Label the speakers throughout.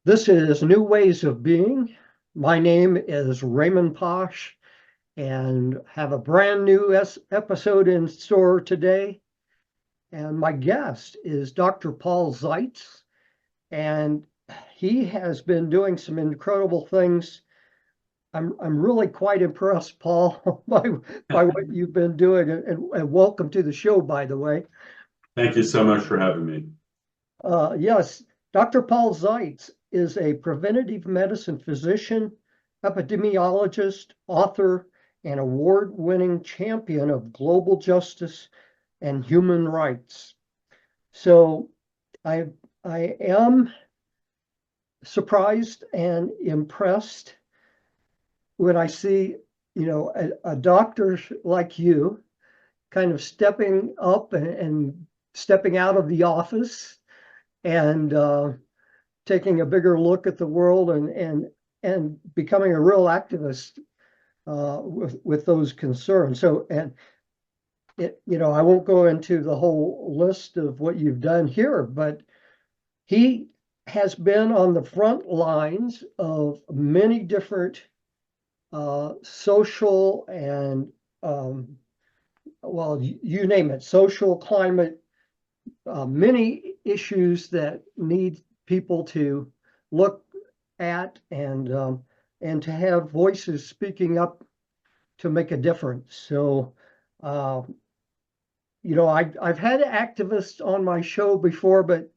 Speaker 1: This is New Ways of Being. My name is Raymond Posch and have a brand new episode in store today. And my guest is Dr. Paul Zeitz, and he has been doing some incredible things. I'm really quite impressed, Paul, by what you've been doing, and welcome to the show, by the way.
Speaker 2: Thank you so much for having me.
Speaker 1: Yes, Dr. Paul Zeitz is a preventative medicine physician, epidemiologist, author, and award-winning champion of global justice and human rights. So I am surprised and impressed when I see, a doctor like you kind of stepping up and stepping out of the office and taking a bigger look at the world and becoming a real activist with those concerns. So, and I won't go into the whole list of what you've done here, but he has been on the front lines of many different social and well, you name it, social, climate, many issues that need people to look at and to have voices speaking up to make a difference. So, I've had activists on my show before, but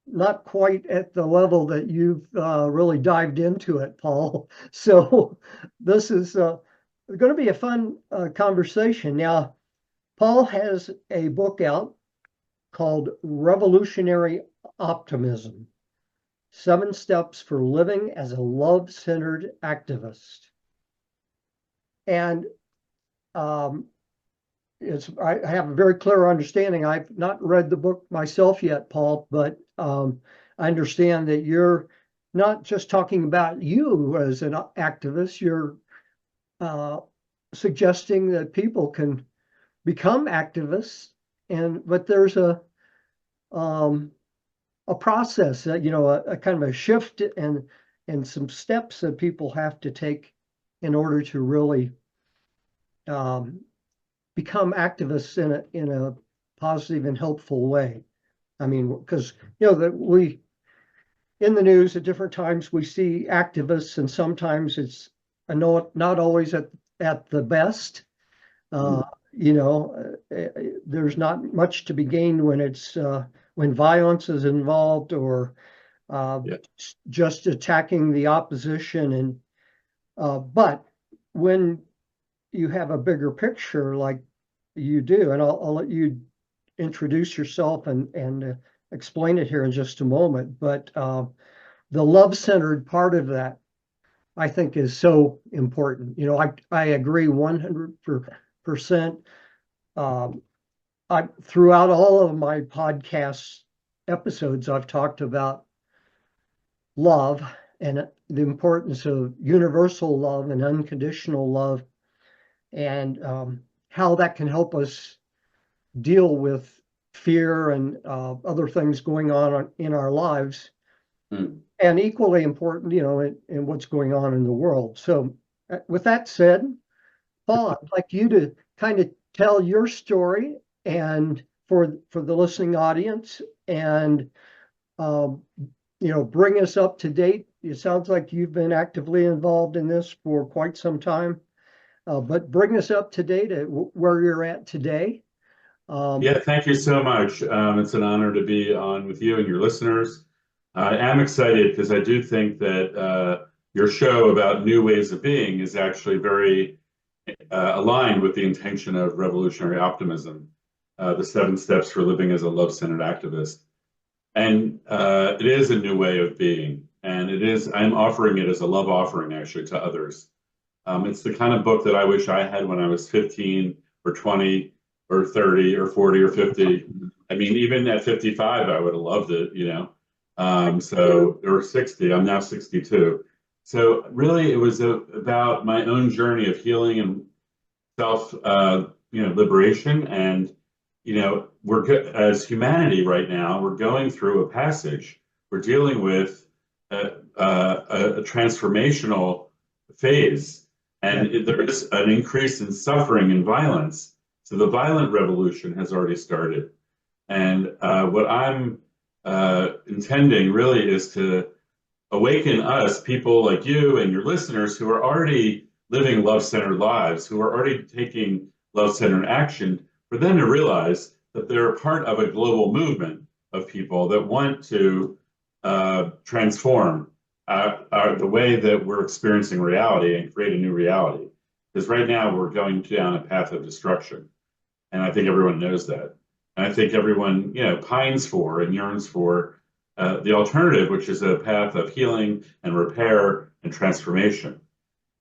Speaker 1: not quite at the level that you've really dived into it, Paul. So this is going to be a fun conversation. Now, Paul has a book out called Revolutionary Optimism: 7 Steps for Living as a Love-Centered Activist. And I have a very clear understanding. I've not read the book myself yet, Paul, but I understand that you're not just talking about you as an activist, you're suggesting that people can become activists, but there's a process, a kind of a shift and some steps that people have to take in order to really become activists in a positive and helpful way. I mean, because that we in the news at different times we see activists, and sometimes it's not always at the best. There's not much to be gained when it's when violence is involved, or just attacking the opposition. And but when you have a bigger picture like you do, and I'll let you introduce yourself and explain it here in just a moment. But the love-centered part of that, I think, is so important. I agree 100%. Throughout all of my podcast episodes, I've talked about love and the importance of universal love and unconditional love, and how that can help us deal with fear and other things going on in our lives. And equally important, in what's going on in the world. So with that said, Paul, I'd like you to kind of tell your story and for the listening audience, and bring us up to date. It sounds like you've been actively involved in this for quite some time, but bring us up to date at where you're at today.
Speaker 2: Yeah, thank you so much. It's an honor to be on with you and your listeners. I am excited because I do think that your show about new ways of being is actually very aligned with the intention of revolutionary optimism, the 7 steps for living as a love-centered activist. And it is a new way of being. And I'm offering it as a love offering, actually, to others. It's the kind of book that I wish I had when I was 15 or 20 or 30 or 40 or 50. I mean, even at 55, I would have loved it, or 60. I'm now 62. So really, it was about my own journey of healing and self, liberation. And, we're as humanity right now, we're going through a passage. We're dealing with a transformational phase, and there is an increase in suffering and violence. So the violent revolution has already started. And what I'm intending really is to awaken us, people like you and your listeners who are already living love-centered lives, who are already taking love-centered action, for them to realize that they're part of a global movement of people that want to transform the way that we're experiencing reality and create a new reality. Because right now we're going down a path of destruction. And I think everyone knows that. And I think everyone, pines for and yearns for the alternative, which is a path of healing and repair and transformation.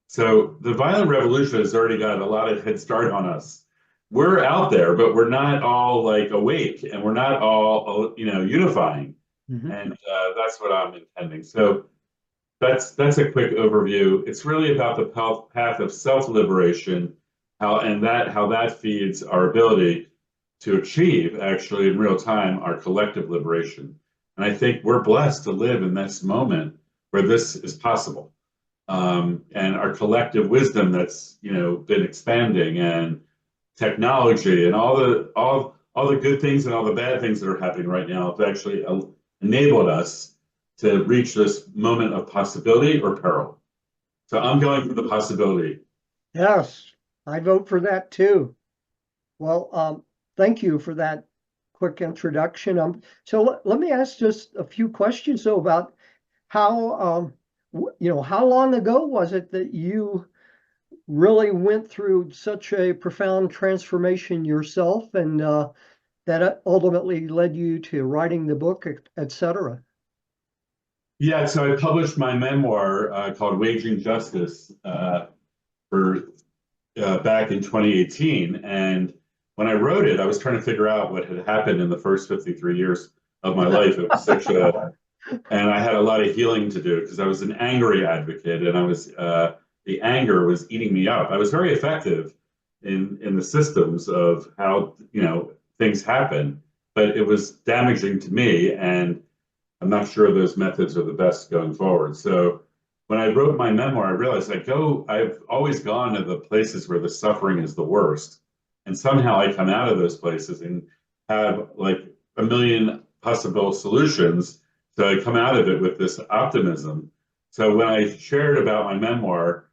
Speaker 2: So the violent revolution has already got a lot of head start on us. We're out there, but we're not all like awake, and we're not all, unifying.
Speaker 1: Mm-hmm.
Speaker 2: And that's what I'm intending. So that's a quick overview. It's really about the path of self-liberation, how that feeds our ability to achieve, actually in real time, our collective liberation. And I think we're blessed to live in this moment where this is possible. And our collective wisdom that's been expanding, and technology and all the good things and all the bad things that are happening right now have actually enabled us to reach this moment of possibility or peril. So I'm going for the possibility.
Speaker 1: Yes, I vote for that too. Well, thank you for that quick introduction. So let me ask just a few questions though about how, how long ago was it that you really went through such a profound transformation yourself, and that ultimately led you to writing the book, etc.?
Speaker 2: Yeah, so I published my memoir called Waging Justice for back in 2018. And when I wrote it, I was trying to figure out what had happened in the first 53 years of my life. It was and I had a lot of healing to do because I was an angry advocate, and I was the anger was eating me up. I was very effective in the systems of how things happen, but it was damaging to me, and I'm not sure those methods are the best going forward. So when I wrote my memoir, I realized I've always gone to the places where the suffering is the worst, and somehow I come out of those places and have like a million possible solutions. So I come out of it with this optimism. So when I shared about my memoir,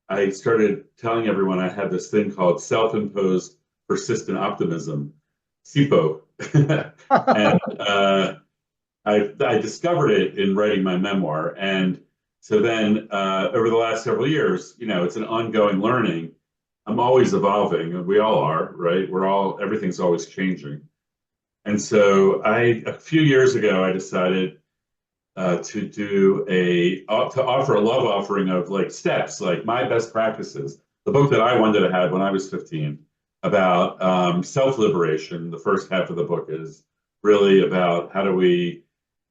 Speaker 2: I started telling everyone I had this thing called self-imposed persistent optimism, SIPO. And I discovered it in writing my memoir. And so then over the last several years, it's an ongoing learning. I'm always evolving, and we all are, right? Everything's always changing. And so a few years ago, I decided to offer a love offering of like steps, like my best practices, the book that I wanted to have when I was 15 about self-liberation. The first half of the book is really about how do we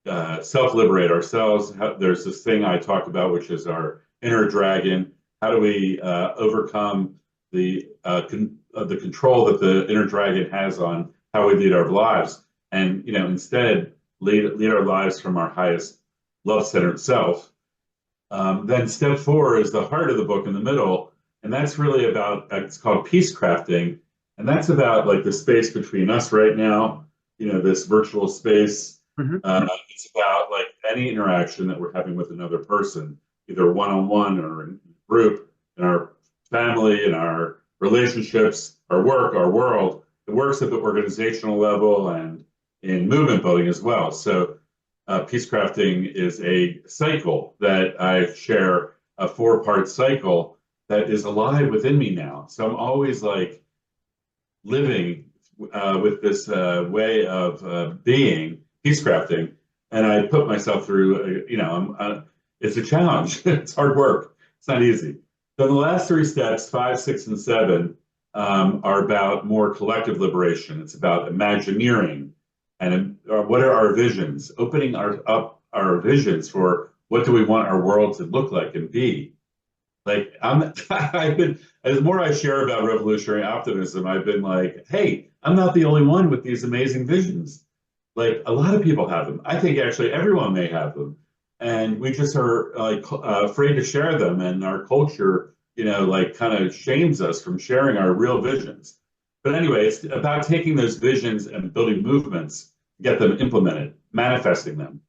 Speaker 2: self-liberate ourselves. There's this thing I talk about, which is our inner dragon. How do we overcome the control that the inner dragon has on how we lead our lives, and instead lead our lives from our highest love-centered self. Then step 4 is the heart of the book in the middle, and that's really about, it's called peace crafting, and that's about like the space between us right now, this virtual space.
Speaker 1: Mhm.
Speaker 2: It's about like any interaction that we're having with another person, either one-on-one or in group, in our family, in our relationships, our work, our world. It works at the organizational level and in movement building as well. So peace crafting is a cycle that I share, a 4-part cycle that is alive within me now. So I'm always like living with this way of being, peace crafting, and I put myself through, it's a challenge. It's hard work. It's not easy. So the last 3 steps, 5, 6, and 7, are about more collective liberation. It's about imagineering and what are our visions, opening up our visions for what do we want our world to look like and be. Like I've been, as more I share about revolutionary optimism, I've been like, hey, I'm not the only one with these amazing visions. Like a lot of people have them. I think actually everyone may have them. and we just are like afraid to share them, and our culture, like kind of shames us from sharing our real visions. But anyway, it's about taking those visions and building movements, get them implemented, manifesting them.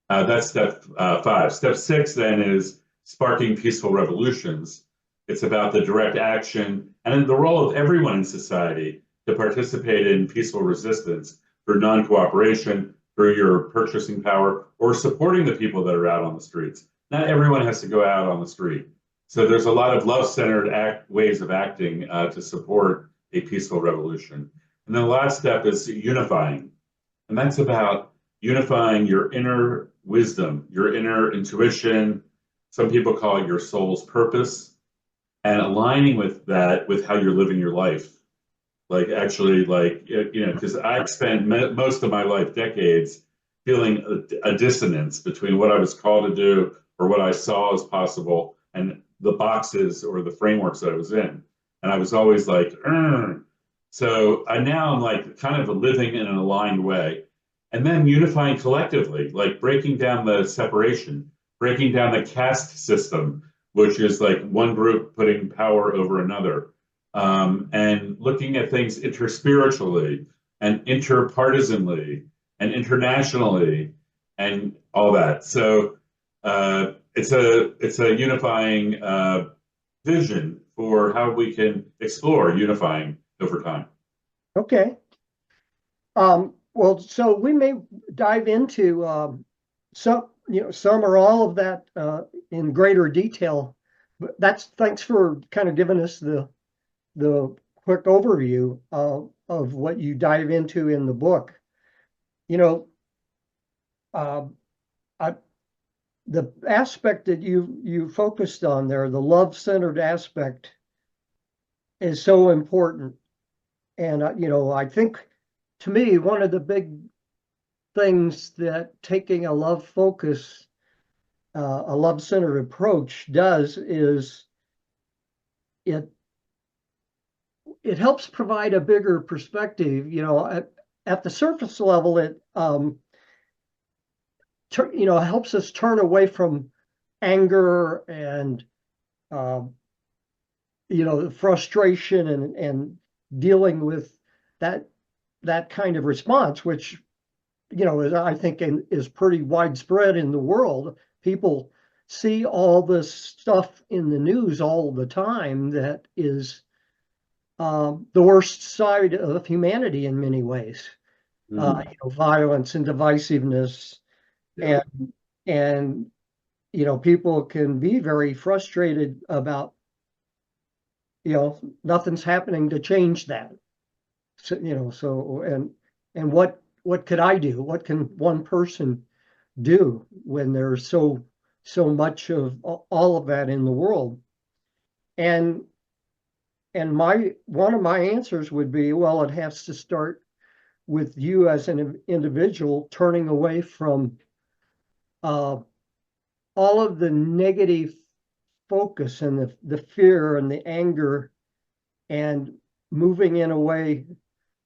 Speaker 2: That's step 5. Step 6 then is sparking peaceful revolutions. It's about the direct action and the role of everyone in society to participate in peaceful resistance through non-cooperation, through your purchasing power, or supporting the people that are out on the streets. Not everyone has to go out on the street. So there's a lot of love-centered ways of acting to support a peaceful revolution. And then the last step is unifying. And that's about unifying your inner wisdom, your inner intuition. Some people call it your soul's purpose, and aligning with that, with how you're living your life. Like actually, like, because I've spent most of my life, decades, feeling a dissonance between what I was called to do or what I saw as possible and the boxes or the frameworks that I was in. And I was always like, "Urgh." So now I'm like kind of living in an aligned way. And then unifying collectively, like breaking down the separation, breaking down the caste system, which is like one group putting power over another, and looking at things interspiritually and interpartisanly and internationally and all that. So it's a unifying vision for how we can explore unifying over time.
Speaker 1: Okay. Well, so we may dive into some or all of that in greater detail. But thanks for kind of giving us the quick overview of what you dive into in the book. You know, uh, I, the aspect that you focused on there, the love-centered aspect, is so important. And I think, to me, one of the big things that taking a love focus, a love-centered approach does is it helps provide a bigger perspective. At the surface level, it helps us turn away from anger and frustration and dealing with that kind of response, which I think is pretty widespread in the world. People see all this stuff in the news all the time that is the worst side of humanity in many ways. Violence and divisiveness,
Speaker 2: Yeah.
Speaker 1: and people can be very frustrated about nothing's happening to change that. And what could I do? What can one person do when there's so much of all of that in the world? And one of my answers would be, well, it has to start with you as an individual turning away from all of the negative focus and the fear and the anger, and moving in a way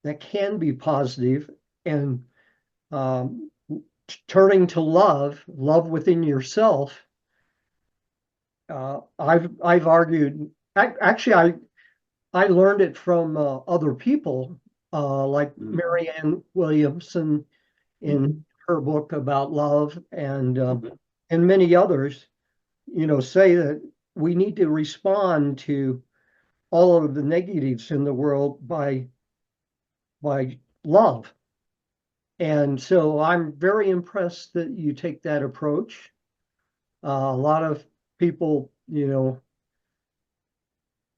Speaker 1: that can be positive, and turning to love within yourself. I've argued, actually, I learned it from other people, like Marianne Williamson in her book about love, and many others, say that we need to respond to all of the negatives in the world by love. And so I'm very impressed that you take that approach. A lot of people,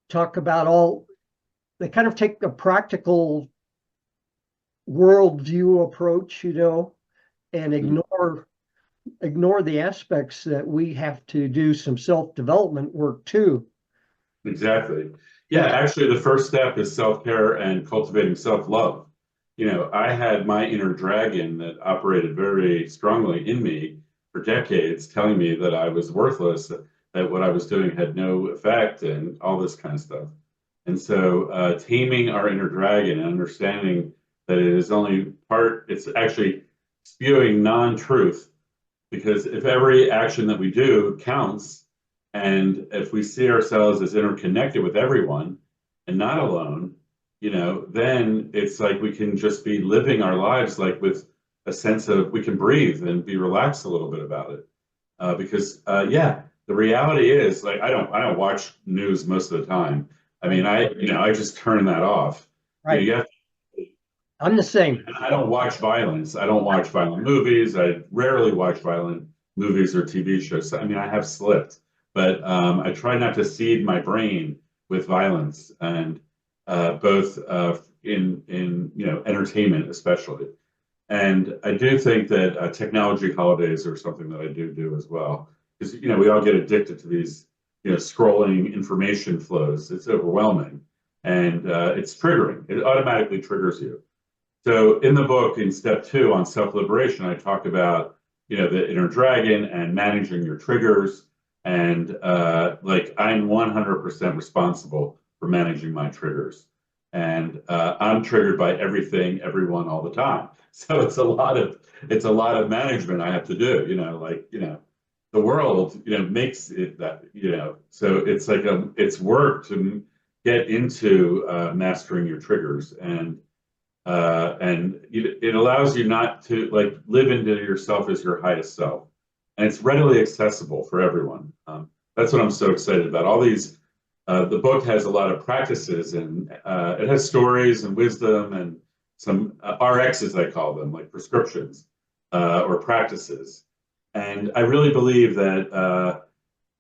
Speaker 1: talk about they kind of take a practical worldview approach, and ignore the aspects that we have to do some self-development work too.
Speaker 2: Exactly. Yeah, actually, the first step is self-care and cultivating self-love. I had my inner dragon that operated very strongly in me for decades, telling me that I was worthless, that what I was doing had no effect, and all this kind of stuff. And so, taming our inner dragon and understanding that it is only it's actually spewing non-truth because if every action that we do counts, and if we see ourselves as interconnected with everyone and not alone, then it's like we can just be living our lives like with a sense of we can breathe and be relaxed a little bit about it. Because yeah, the reality is like I don't watch news most of the time. I mean, I just turn that off.
Speaker 1: Right.
Speaker 2: You have
Speaker 1: I'm the same.
Speaker 2: I don't watch violence. I don't watch violent movies. I rarely watch violent movies or TV shows. I mean, I have slipped, but I try not to seed my brain with violence, and both in entertainment especially. And I do think that technology holidays are something that I do as well, because we all get addicted to these scrolling information flows. It's overwhelming, and it's triggering. It automatically triggers you. So in the book, in step 2 on self-liberation, I talk about, the inner dragon and managing your triggers. And like I'm 100% responsible for managing my triggers. And I'm triggered by everything, everyone, all the time. So it's a lot of management I have to do, the world, makes it that, so it's like it's work to get into mastering your triggers. And it allows you not to like live into yourself as your highest self, and it's readily accessible for everyone. That's what I'm so excited about. All these, the book has a lot of practices, and it has stories and wisdom and some RXs, I call them, like prescriptions or practices. And I really believe that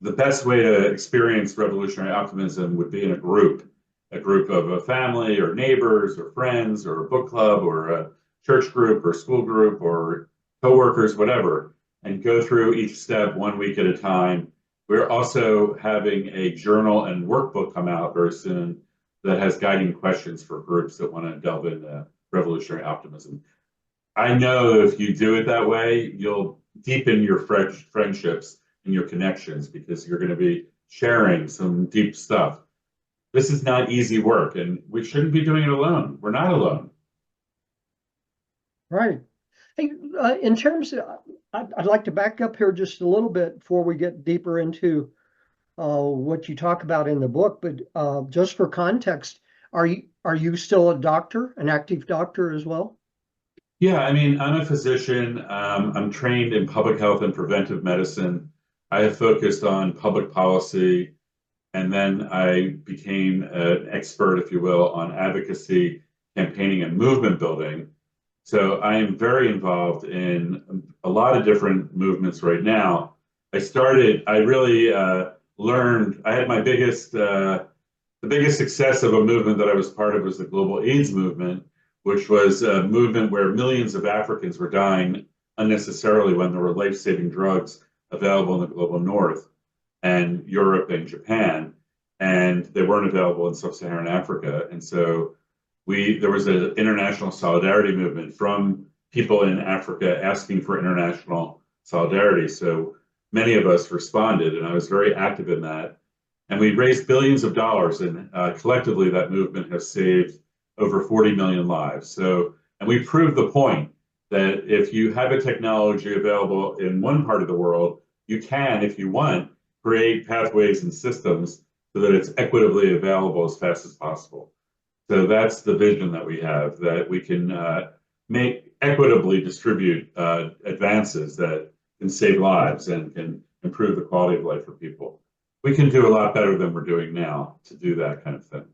Speaker 2: the best way to experience revolutionary optimism would be in a group of a family or neighbors or friends or a book club or a church group or school group or coworkers, whatever, and go through each step 1 week at a time. We're also having a journal and workbook come out very soon that has guiding questions for groups that want to delve into revolutionary optimism. I know if you do it that way, you'll deepen your friendships and your connections because you're going to be sharing some deep stuff. This is not easy work, and we shouldn't be doing it alone. We're not alone.
Speaker 1: Right. Hey, in terms of, I'd like to back up here just a little bit before we get deeper into what you talk about in the book. But just for context, are you still a doctor, an active doctor as well?
Speaker 2: Yeah, I mean, I'm a physician. I'm trained in public health and preventive medicine. I have focused on public policy, and then I became an expert, if you will, on advocacy, campaigning, and movement building. So I am very involved in a lot of different movements right now. I really learned, I had the biggest success of a movement that I was part of was the global AIDS movement, which was a movement where millions of Africans were dying unnecessarily when there were life-saving drugs available in the global north and Europe and Japan, and they weren't available in sub-Saharan Africa. And so there was an international solidarity movement from people in Africa asking for international solidarity. So many of us responded, and I was very active in that. And we raised billions of dollars, and collectively that movement has saved over 40 million lives. So, and we proved the point that if you have a technology available in one part of the world, you can, if you want, create pathways and systems so that it's equitably available as fast as possible. So that's the vision that we have, that we can make equitably distribute advances that can save lives and can improve the quality of life for people. We can do a lot better than we're doing now to do that kind of thing.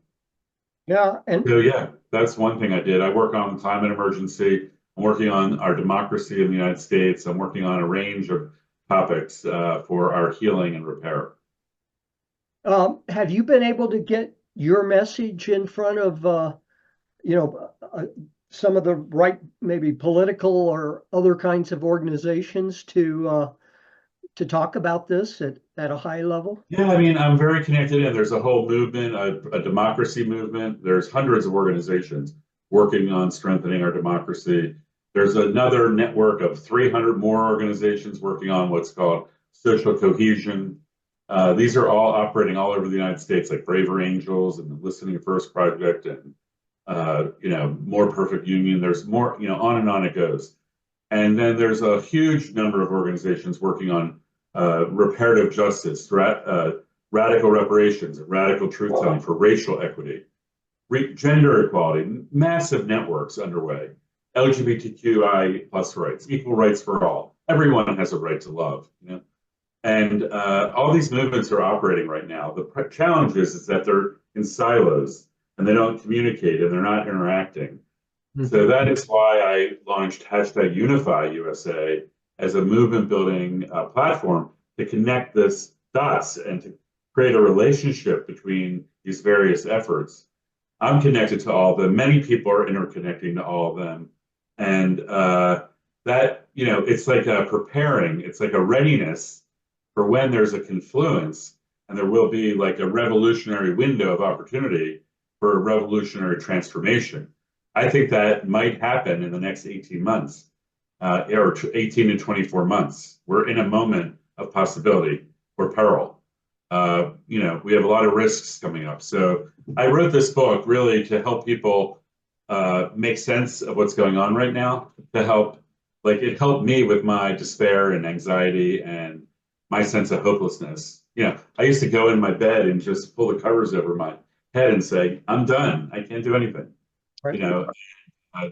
Speaker 1: Yeah,
Speaker 2: So yeah, that's one thing I did. I work on climate emergency. I'm working on our democracy in the United States. I'm working on a range of topics for our healing and repair.
Speaker 1: have you been able to get your message in front of some of the right, maybe political or other kinds of organizations to talk about this at a high level?
Speaker 2: Yeah, I mean, I'm very connected, and there's a whole movement, a democracy movement. There's hundreds of organizations working on strengthening our democracy. There's another network of 300 more organizations working on what's called social cohesion. These are all operating all over the United States, like Braver Angels and the Listening First Project, and More Perfect Union. There's more, on and on it goes. And then there's a huge number of organizations working on reparative justice, radical reparations, and radical truth telling for racial equity, gender equality, massive networks underway, LGBTQI plus rights, equal rights for all. Everyone has a right to love, you know? And all these movements are operating right now. The challenge is that they're in silos and they don't communicate and they're not interacting. So that is why I launched hashtag Unify USA as a movement building platform to connect this dots and to create a relationship between these various efforts. I'm connected to all of them. Many people are interconnecting to all of them. And that, you know, it's like a preparing, it's like a readiness for when there's a confluence and there will be like a revolutionary window of opportunity for a revolutionary transformation. I think that might happen in the next 18 months, or 18 to 24 months. We're in a moment of possibility or peril. You know, we have a lot of risks coming up. So I wrote this book really to help people make sense of what's going on right now, to help, like it helped me with my despair and anxiety and my sense of hopelessness. You know, I used to go in my bed and just pull the covers over my head and say, I'm done. I can't do anything. You know,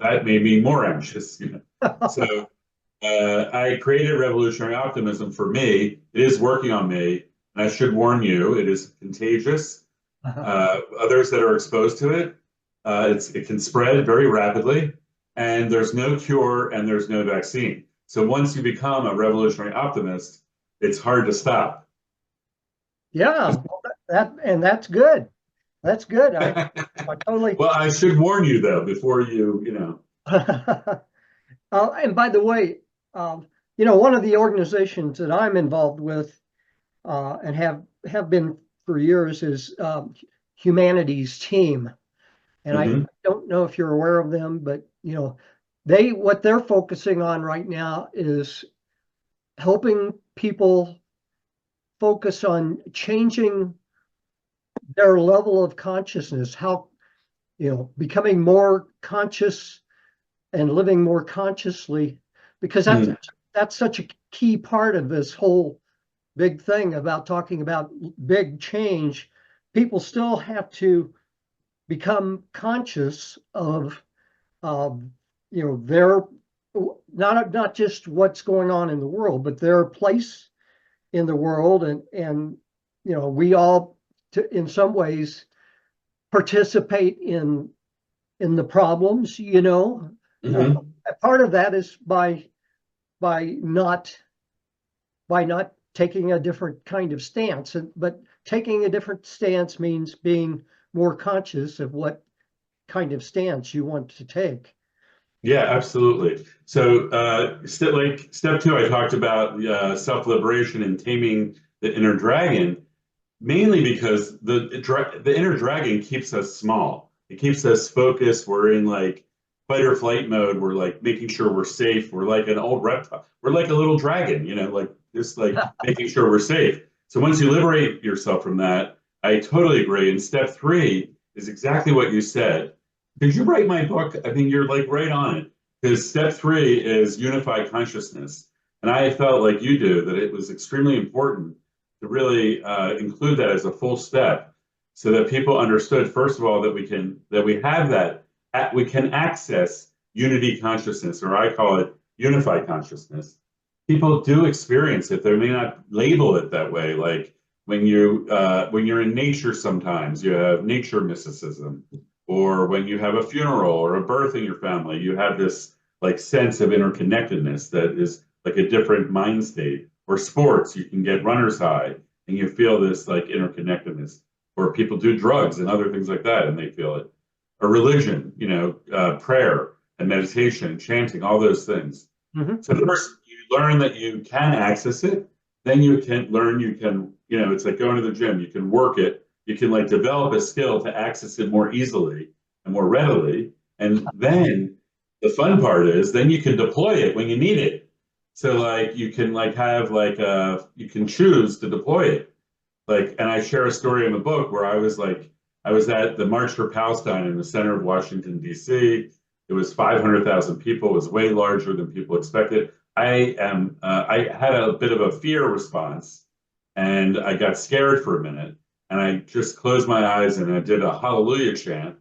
Speaker 2: that made me more anxious. You know, so I created revolutionary optimism for me. It is working on me, and I should warn you, it is contagious. Others that are exposed to it, it can spread very rapidly, and there's no cure and there's no vaccine. So once you become a revolutionary optimist, it's hard to stop.
Speaker 1: Yeah, that's good. That's good. I totally.
Speaker 2: Well, I should warn you though before you know.
Speaker 1: And by the way, you know, one of the organizations that I'm involved with and have been for years is Humanities Team, and I don't know if you're aware of them, but you know, what they're focusing on right now is helping people focus on changing their level of consciousness, how, you know, becoming more conscious and living more consciously, because that's such a key part of this whole big thing about talking about big change. People still have to become conscious of, you know, their not just what's going on in the world, but their place in the world, and you know, we all in some ways participate in the problems, you know. Part of that is by not taking a different kind of stance, but taking a different stance means being more conscious of what kind of stance you want to take.
Speaker 2: Yeah, absolutely. So, step two, I talked about self-liberation and taming the inner dragon, mainly because the inner dragon keeps us small. It keeps us focused. We're in like fight or flight mode. We're like making sure we're safe. We're like an old reptile. We're like a little dragon, you know, like just like making sure we're safe. So once you liberate yourself from that, I totally agree. And step three is exactly what you said. Did you write my book? I mean, you're like right on it. Because step three is unified consciousness. And I felt like you do that it was extremely important to really include that as a full step so that people understood, first of all, that we can access unity consciousness, or I call it unified consciousness. People do experience it. They may not label it that way. Like when you're in nature, sometimes you have nature mysticism, or when you have a funeral or a birth in your family, you have this like sense of interconnectedness that is like a different mind state. Or sports, you can get runner's high and you feel this like interconnectedness. Or people do drugs and other things like that and they feel it. Or religion, you know, prayer and meditation and chanting, all those things. So first you learn that you can access it, then you can learn you can, you know, it's like going to the gym, you can work it, you can like develop a skill to access it more easily and more readily. And then the fun part is then you can deploy it when you need it. So like you can like have like you can choose to deploy it. Like, and I share a story in the book where I was at the March for Palestine in the center of Washington, D.C. It was 500,000 people. It was way larger than people expected. I had a bit of a fear response, and I got scared for a minute, and I just closed my eyes and I did a hallelujah chant.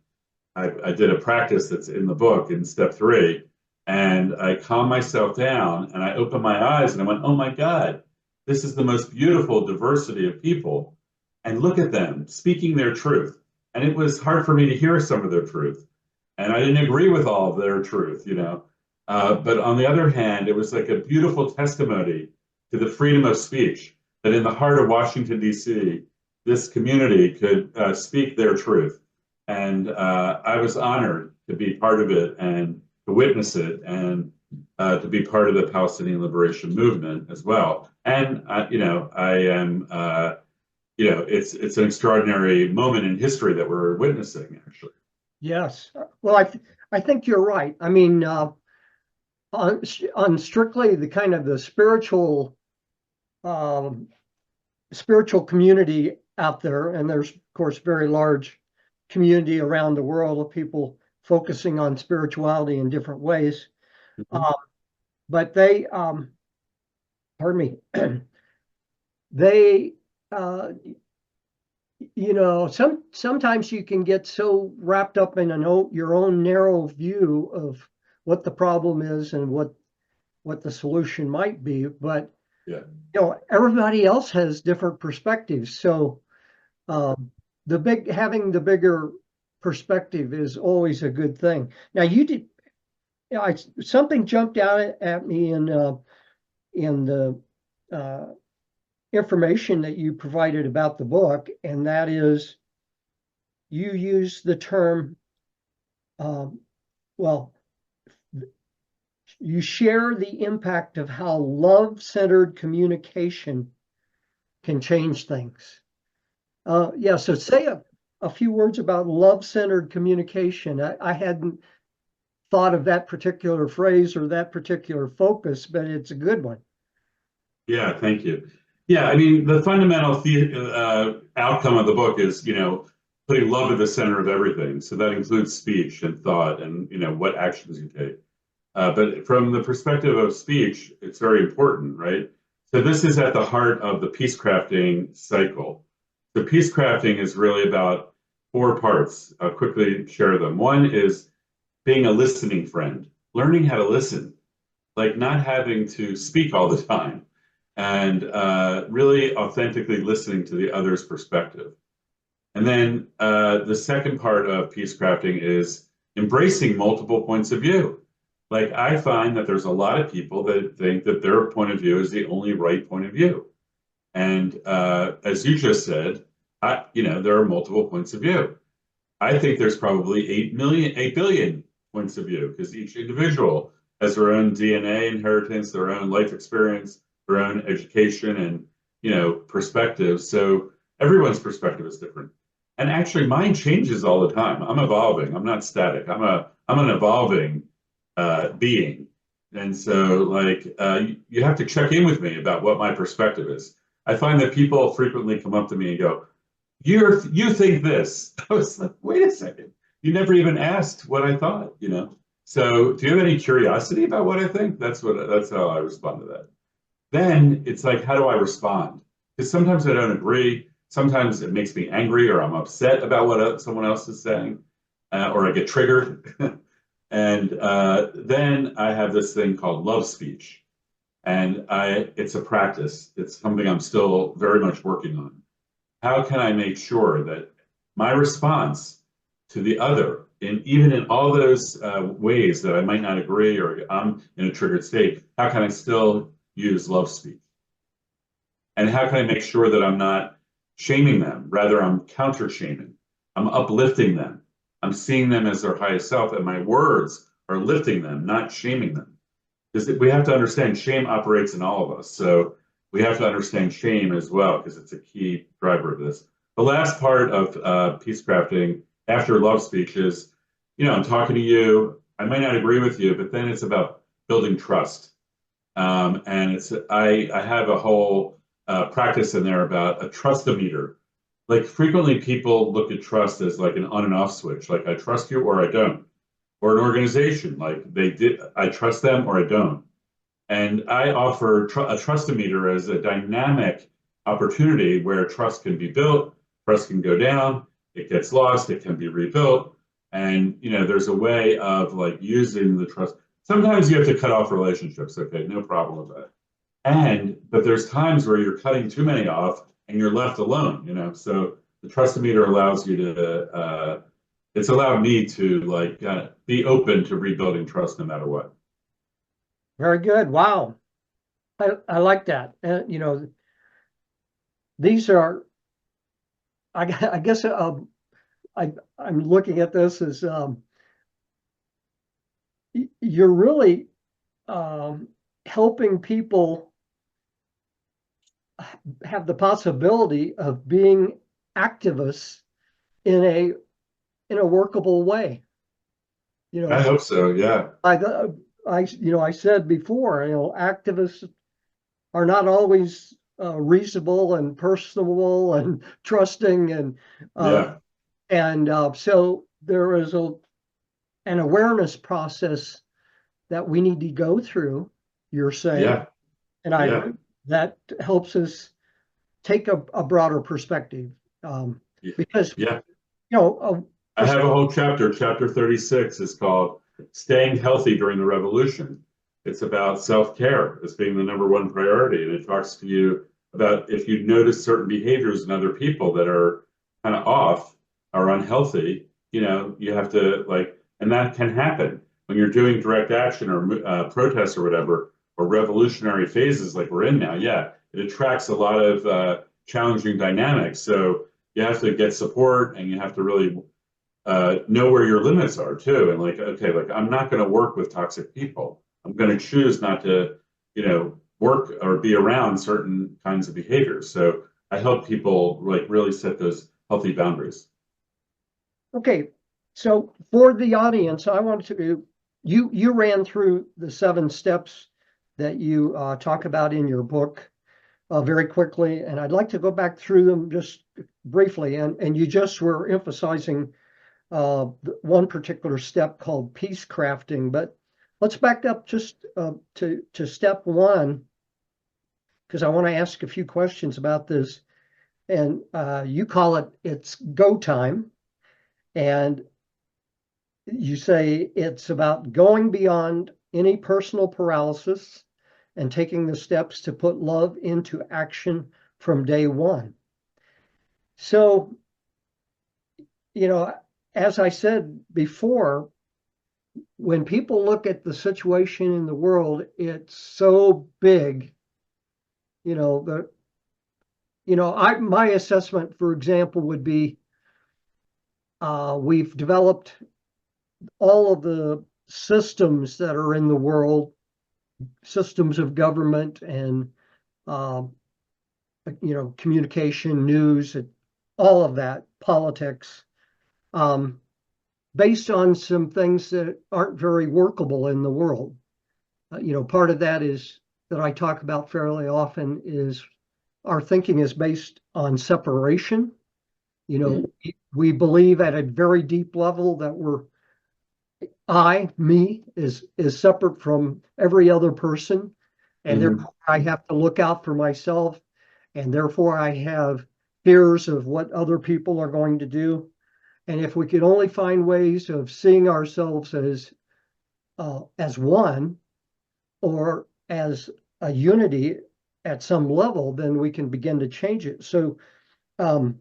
Speaker 2: I did a practice that's in the book in step 3, and I calmed myself down and I opened my eyes and I went, oh my God, this is the most beautiful diversity of people. And look at them speaking their truth. And it was hard for me to hear some of their truth. And I didn't agree with all of their truth, you know. But on the other hand, it was like a beautiful testimony to the freedom of speech, that in the heart of Washington, D.C., this community could speak their truth. And I was honored to be part of it and to witness it, and to be part of the Palestinian liberation movement as well. And you know, I am, you know, it's an extraordinary moment in history that we're witnessing, actually.
Speaker 1: Yes. Well, I think you're right. I mean, on strictly the kind of the spiritual community out there, and there's of course very large community around the world of people focusing on spirituality in different ways.
Speaker 2: Mhm.
Speaker 1: But they, pardon me, they, you know, sometimes you can get so wrapped up in your own narrow view of what the problem is and what the solution might be. But
Speaker 2: Yeah.
Speaker 1: you know, everybody else has different perspectives. So having the bigger perspective is always a good thing. Now you did, you know, something jumped out at me in the uh, information that you provided about the book, and that is you use the term, well, you share the impact of how love-centered communication can change things. Yeah, so say a few words about love-centered communication. I hadn't thought of that particular phrase or that particular focus, but it's a good one.
Speaker 2: Yeah, thank you. Yeah, I mean, the fundamental outcome of the book is, you know, putting love at the center of everything. So that includes speech and thought and, you know, what actions you take. But from the perspective of speech, it's very important, right? So this is at the heart of the peace crafting cycle. The peace crafting is really about 4 parts. I'll quickly share them. One is being a listening friend, learning how to listen, like not having to speak all the time, and really authentically listening to the other's perspective. And then the second part of peace crafting is embracing multiple points of view. Like I find that there's a lot of people that think that their point of view is the only right point of view. And as you just said, you know, there are multiple points of view. I think there's probably 8 billion points of view, because each individual has their own DNA inheritance, their own life experience, their own education, and, you know, perspective. So everyone's perspective is different. And actually mine changes all the time. I'm evolving. I'm not static. I'm an evolving being. And so like you have to check in with me about what my perspective is. I find that people frequently come up to me and go, you think this. I was like, wait a second. You never even asked what I thought, you know? So do you have any curiosity about what I think? That's how I respond to that. Then it's like, how do I respond? Because sometimes I don't agree. Sometimes it makes me angry, or I'm upset about what someone else is saying, or I get triggered. And then I have this thing called love speech. And it's a practice. It's something I'm still very much working on. How can I make sure that my response to the other, even in all those ways that I might not agree or I'm in a triggered state, how can I still use love speech? And how can I make sure that I'm not shaming them? Rather, I'm counter shaming. I'm uplifting them. I'm seeing them as their highest self, and my words are lifting them, not shaming them. Because we have to understand shame operates in all of us. So we have to understand shame as well, because it's a key driver of this. The last part of peace crafting after love speech is, you know, I'm talking to you. I might not agree with you, but then it's about building trust. And I have a whole practice in there about a trust-o-meter. Like frequently people look at trust as like an on and off switch, like I trust you or I don't. or an organization. Like I trust them or I don't. And I offer a trust-o-meter as a dynamic opportunity where trust can be built, trust can go down, it gets lost, it can be rebuilt. And there's a way of like using the trust. Sometimes you have to cut off relationships, okay, no problem with that. But there's times where you're cutting too many off and you're left alone. So the trust-o-meter allows you to it's allowed me to like be open to rebuilding trust no matter what.
Speaker 1: Very good. Wow. I like that. These are, I guess, I'm looking at this as you're really helping people have the possibility of being activists in a workable way.
Speaker 2: I hope so. Yeah.
Speaker 1: I said before, activists are not always reasonable and personable and trusting, so there is an awareness process that we need to go through. You're saying,
Speaker 2: yeah,
Speaker 1: and that helps us take a broader perspective, because
Speaker 2: yeah.
Speaker 1: uh,
Speaker 2: I have a whole chapter 36 is called Staying Healthy During the Revolution. It's about self-care as being the number one priority. And it talks to you about if you notice certain behaviors in other people that are kind of off or unhealthy, you have to and that can happen when you're doing direct action or protests or whatever, or revolutionary phases like we're in now. Yeah, it attracts a lot of challenging dynamics. So you have to get support and you have to really know where your limits are too. And I'm not going to work with toxic people. I'm going to choose not to, work or be around certain kinds of behaviors. So I help people really set those healthy boundaries.
Speaker 1: Okay, so for the audience, I want to you ran through the 7 steps that you talk about in your book very quickly, and I'd like to go back through them just briefly. And you just were emphasizing one particular step called peace crafting, but let's back up just to step 1, because I want to ask a few questions about this. And you call it's go time, and you say it's about going beyond any personal paralysis and taking the steps to put love into action from day one. So, as I said before, when people look at the situation in the world, it's so big. My assessment, for example, would be we've developed all of the systems that are in the world, systems of government and communication, news, all of that, politics, based on some things that aren't very workable in the world. Part of that is that I talk about fairly often is our thinking is based on separation. We believe at a very deep level that me is separate from every other person, and therefore I have to look out for myself, and therefore I have fears of what other people are going to do. And if we could only find ways of seeing ourselves as one or as a unity at some level, then we can begin to change it. So, and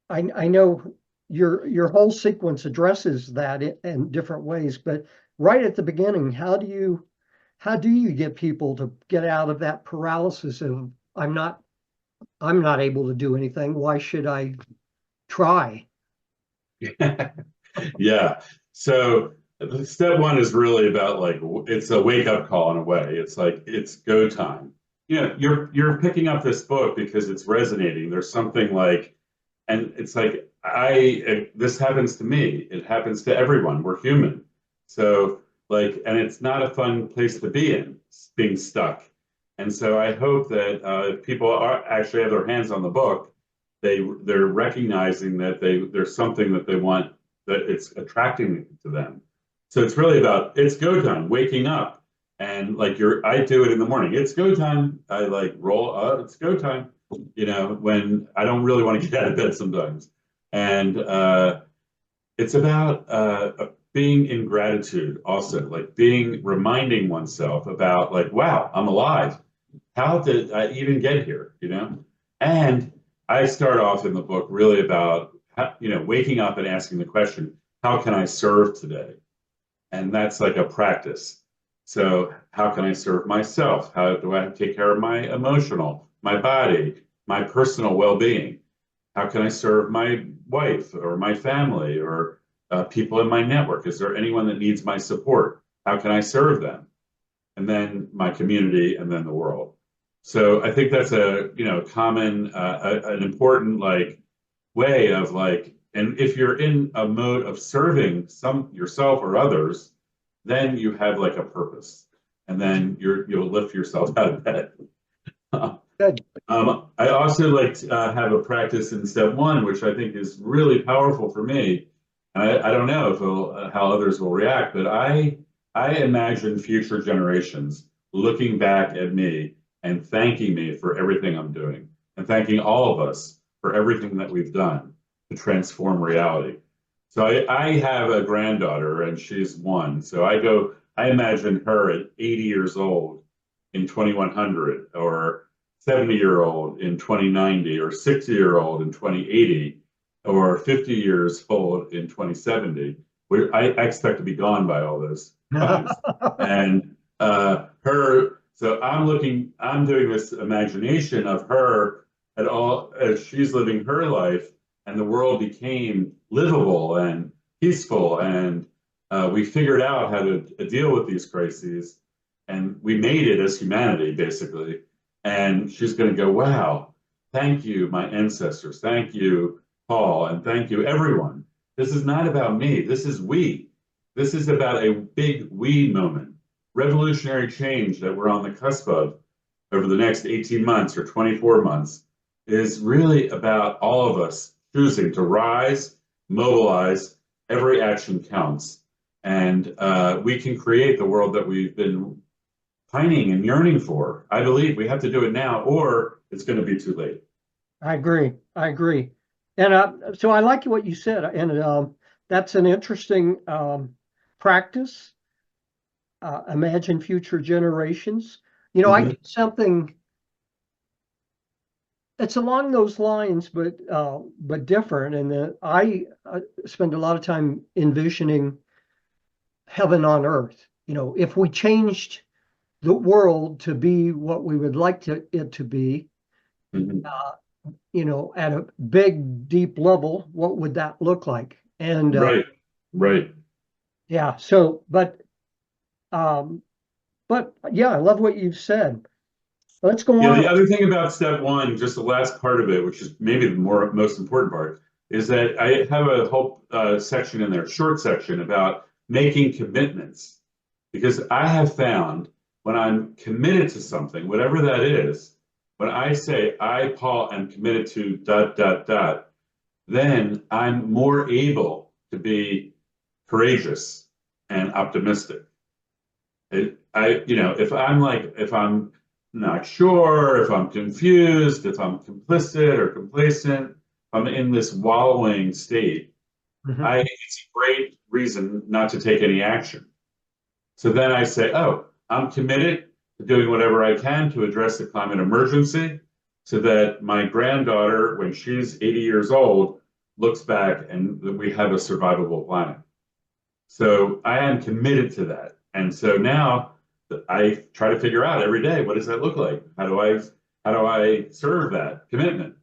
Speaker 1: I know your whole sequence addresses that in different ways, but right at the beginning, how do you get people to get out of that paralysis of I'm not able to do anything. Why should I try?
Speaker 2: Yeah. So step 1 is really about it's a wake up call in a way. It's it's go time. You're picking up this book because it's resonating. There's something and it's this happens to me. It happens to everyone. We're human. So and it's not a fun place to be in, being stuck. And so I hope that people actually have their hands on the book they're recognizing that there's something that they want, that it's attracting to them. So it's really about, it's go time, waking up. And like I do it in the morning. It's go time. I like roll up, it's go time, when I don't really want to get out of bed sometimes. And it's about being in gratitude also, like reminding oneself about like, wow, I'm alive. How did I even get here? And I start off in the book really about, waking up and asking the question, how can I serve today? And that's like a practice. So how can I serve myself? How do I take care of my emotional, my body, my personal well-being? How can I serve my wife or my family or people in my network? Is there anyone that needs my support? How can I serve them? And then my community, and then the world. So I think that's a common, an important like way of like, and if you're in a mode of serving yourself or others, then you have like a purpose, and then you'll lift yourself out of bed.
Speaker 1: Good.
Speaker 2: I also like to have a practice in step one, which I think is really powerful for me. And I don't know if how others will react, but I imagine future generations looking back at me and thanking me for everything I'm doing, and thanking all of us for everything that we've done to transform reality. So I have a granddaughter, and she's one. So I imagine her at 80 years old in 2100, or 70-year-old in 2090, or 60-year-old in 2080, or 50 years old in 2070. I expect to be gone by all those times. And so I'm doing this imagination of her at all as she's living her life, and the world became livable and peaceful, and we figured out how to deal with these crises, and we made it as humanity, basically. And she's going to go, wow, thank you, my ancestors. Thank you, Paul, and thank you, everyone. This is not about me. This is we. This is about a big we moment, revolutionary change that we're on the cusp of over the next 18 months or 24 months is really about all of us choosing to rise, mobilize, every action counts. And we can create the world that we've been pining and yearning for. I believe we have to do it now, or it's going to be too late.
Speaker 1: I agree. I agree. And so I like what you said, and that's an interesting practice. Imagine future generations. I
Speaker 2: Mhm.
Speaker 1: did something it's along those lines, but different. And I spend a lot of time envisioning heaven on earth. If we changed the world to be what we would like it to be,
Speaker 2: Mhm.
Speaker 1: uh, at a big, deep level, what would that look like? And
Speaker 2: Right, right.
Speaker 1: yeah, so, um, but yeah, I love what you've said. Let's go
Speaker 2: Yeah,
Speaker 1: on.
Speaker 2: the other thing about step one, just the last part of it, which is maybe the most important part, is that I have a whole section in there, short section about making commitments. Because I have found when I'm committed to something, whatever that is, when I say, I, Paul, am committed to dot, dot, dot, then I'm more able to be courageous and optimistic. If I'm not sure, if I'm confused, if I'm complicit or complacent, if I'm in this wallowing state,
Speaker 1: Mhm.
Speaker 2: it's a great reason not to take any action. So then I say, oh, I'm committed to doing whatever I can to address the climate emergency so that my granddaughter, when she's 80 years old, looks back and we have a survivable planet. So I am committed to that. And so now I try to figure out every day, what does that look like? How do I serve that commitment?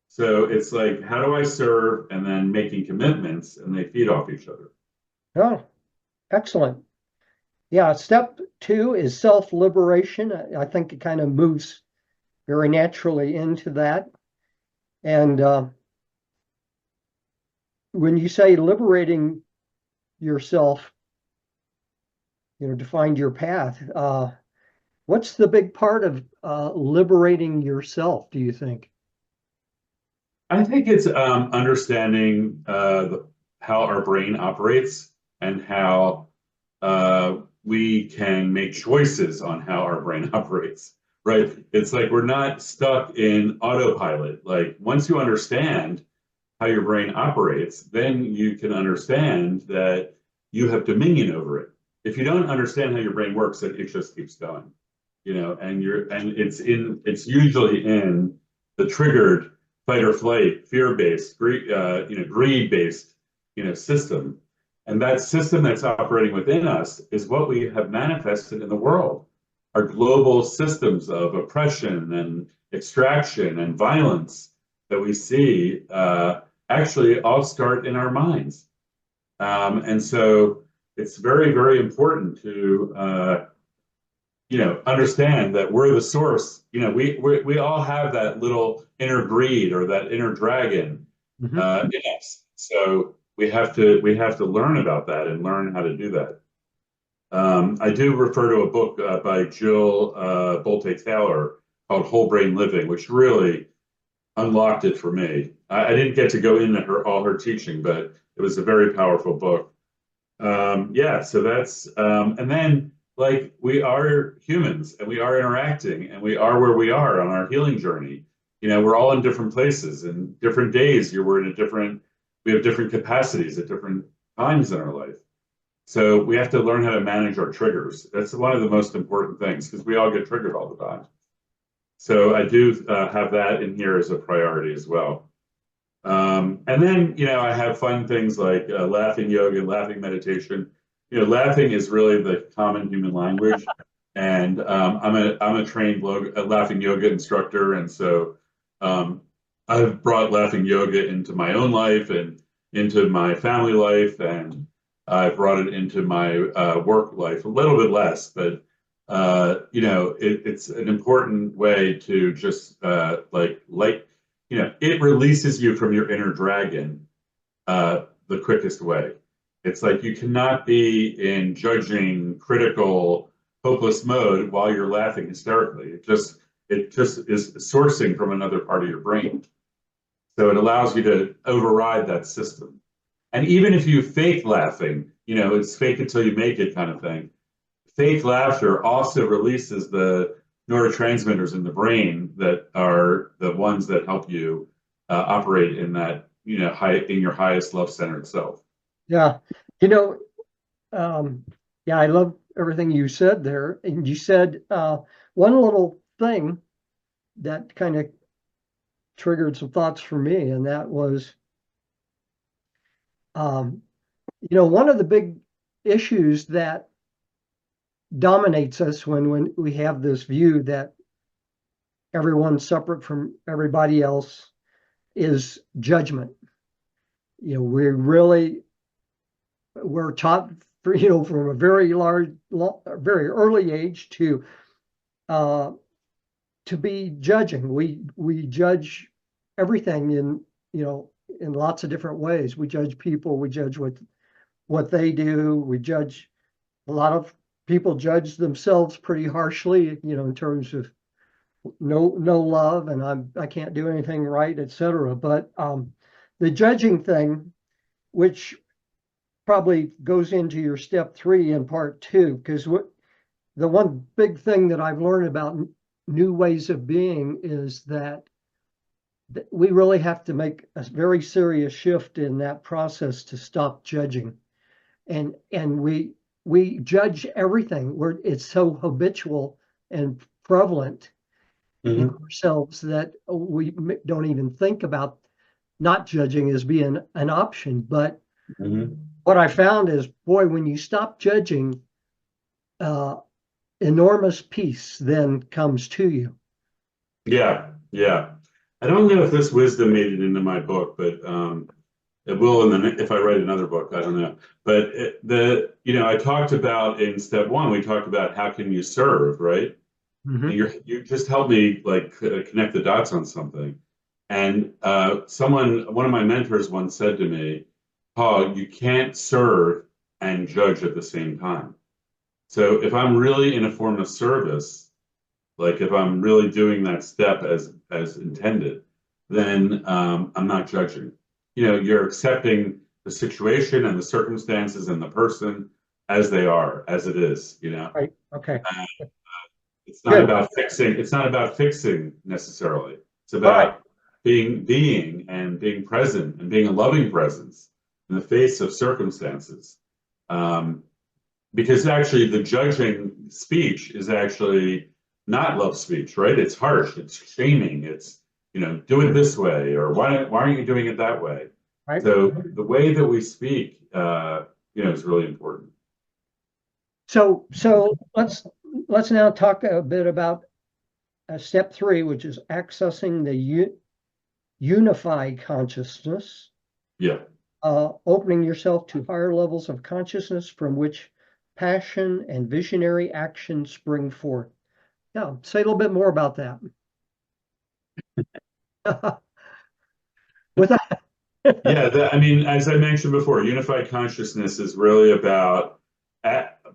Speaker 2: So it's like, how do I serve, and then making commitments, and they feed off each other.
Speaker 1: Oh, excellent. Yeah, step two is self-liberation. I think it kind of moves very naturally into that. And when you say liberating yourself, to find your path, what's the big part of liberating yourself, do you think?
Speaker 2: I think it's understanding how our brain operates and how we can make choices on how our brain operates, right? It's like we're not stuck in autopilot. Like once you understand how your brain operates, then you can understand that you have dominion over it. If you don't understand how your brain works, it just keeps going, and it's usually in the triggered fight or flight, fear-based, greed-based, system. And that system that's operating within us is what we have manifested in the world. Our global systems of oppression and extraction and violence that we see actually all start in our minds. And so it's very, very important to understand that we're the source. We all have that little inner greed or that inner dragon in us. So we have to learn about that and learn how to do that. I do refer to a book by Jill Bolte Taylor called Whole Brain Living, which really unlocked it for me. I didn't get to go into all her teaching, but it was a very powerful book. Yeah, so that's and then like we are humans and we are interacting and we are where we are on our healing journey. We're all in different places and different days. We have different capacities at different times in our life. So we have to learn how to manage our triggers. That's one of the most important things because we all get triggered all the time. So I do have that in here as a priority as well. And then, I have fun things like laughing yoga, laughing meditation. Laughing is really the common human language. And I'm a trained laughing yoga instructor. And so I've brought laughing yoga into my own life and into my family life. And I brought it into my work life, a little bit less, but it's an important way to just it releases you from your inner dragon the quickest way. It's like you cannot be in judging, critical, hopeless mode while you're laughing hysterically. It just is sourcing from another part of your brain. So it allows you to override that system. And even if you fake laughing, it's fake until you make it kind of thing. Fake laughter also releases the neurotransmitters in the brain that are the ones that help you operate in that, in your highest love-centered self.
Speaker 1: Yeah. You know, yeah, I love everything you said there. And you said one little thing that kind of triggered some thoughts for me, and that was, one of the big issues that dominates us when we have this view that everyone's separate from everybody else is judgment. We're taught from a very very early age to be judging. We judge everything in lots of different ways. We judge people. We judge what they do. We judge a lot of people judge themselves pretty harshly, in terms of no love and I can't do anything right, etc. But the judging thing, which probably goes into your step 3 in part 2, because the one big thing that I've learned about new ways of being is that we really have to make a very serious shift in that process to stop judging. And we judge everything. It's so habitual and prevalent in ourselves that we don't even think about not judging as being an option. But what I found is, boy, when you stop judging, enormous peace then comes to you.
Speaker 2: Yeah, yeah. I don't know if this wisdom made it into my book, but it will if I write another book. I don't know. But I talked about in step 1, we talked about how can you serve, right? And you just helped me connect the dots on something. And one of my mentors once said to me, Paul, you can't serve and judge at the same time. So if I'm really in a form of service, like if I'm really doing that step as intended, then I'm not judging. You're accepting the situation and the circumstances and the person as they are, as it is.
Speaker 1: Right. Okay.
Speaker 2: Uh, it's not
Speaker 1: Good.
Speaker 2: about fixing. It's not about fixing necessarily. It's
Speaker 1: All right.
Speaker 2: about being and being present and being a loving presence in the face of circumstances. Um, because actually, the judging speech is actually not love speech, right? It's harsh. It's shaming. It's do it this way, or why aren't you doing it that way?
Speaker 1: Right.
Speaker 2: So the way that we speak, is really important.
Speaker 1: So let's now talk a bit about step 3, which is accessing the unified consciousness,
Speaker 2: Yeah.
Speaker 1: opening yourself to higher levels of consciousness from which passion and visionary action spring forth. Yeah, say a little bit more about that. With that.
Speaker 2: Yeah, I mean, as I mentioned before, unified consciousness is really about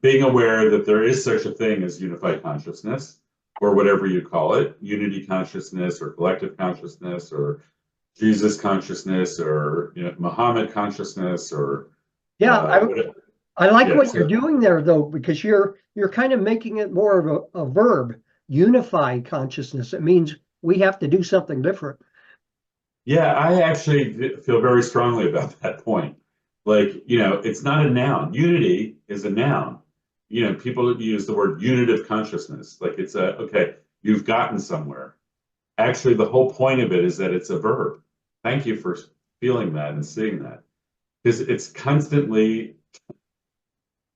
Speaker 2: being aware that there is such a thing as unified consciousness, or whatever you call it, unity consciousness, or collective consciousness, or Jesus consciousness, or Muhammad consciousness, or
Speaker 1: Yeah,
Speaker 2: whatever.
Speaker 1: I like
Speaker 2: Yeah,
Speaker 1: what you're
Speaker 2: so
Speaker 1: doing there though, because you're kind of making it more of a verb, unified consciousness. It means we have to do something different.
Speaker 2: yeah, I actually feel very strongly about that point. Like, it's not a noun. Unity is a noun. People use the word unitive consciousness. Like it's okay, you've gotten somewhere. Actually, the whole point of it is that it's a verb. Thank you for feeling that and seeing that. Because it's constantly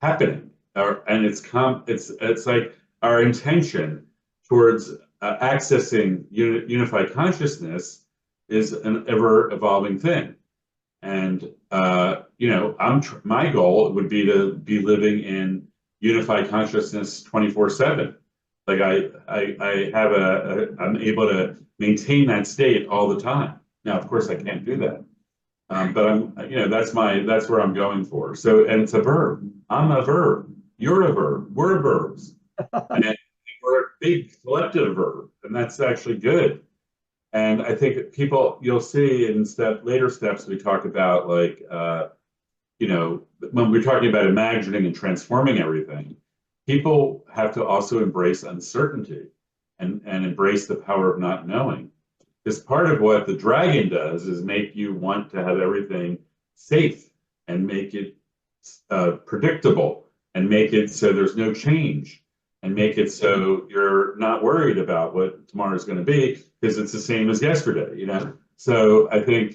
Speaker 2: happening. And it's like our intention towards accessing unified consciousness is an ever evolving thing. And my goal would be to be living in unified consciousness 24/7. Like I'm able to maintain that state all the time. Now, of course, I can't do that. But that's where I'm going for. So, and it's a verb. I'm a verb. You're a verb. We're verbs. And we're a big collective verb. And that's actually good. And I think you'll see in later steps, we talk about when we're talking about imagining and transforming everything, people have to also embrace uncertainty and embrace the power of not knowing. Because part of what the dragon does is make you want to have everything safe and make it predictable and make it so there's no change and make it so you're not worried about what tomorrow is going to be because it's the same as yesterday. So I think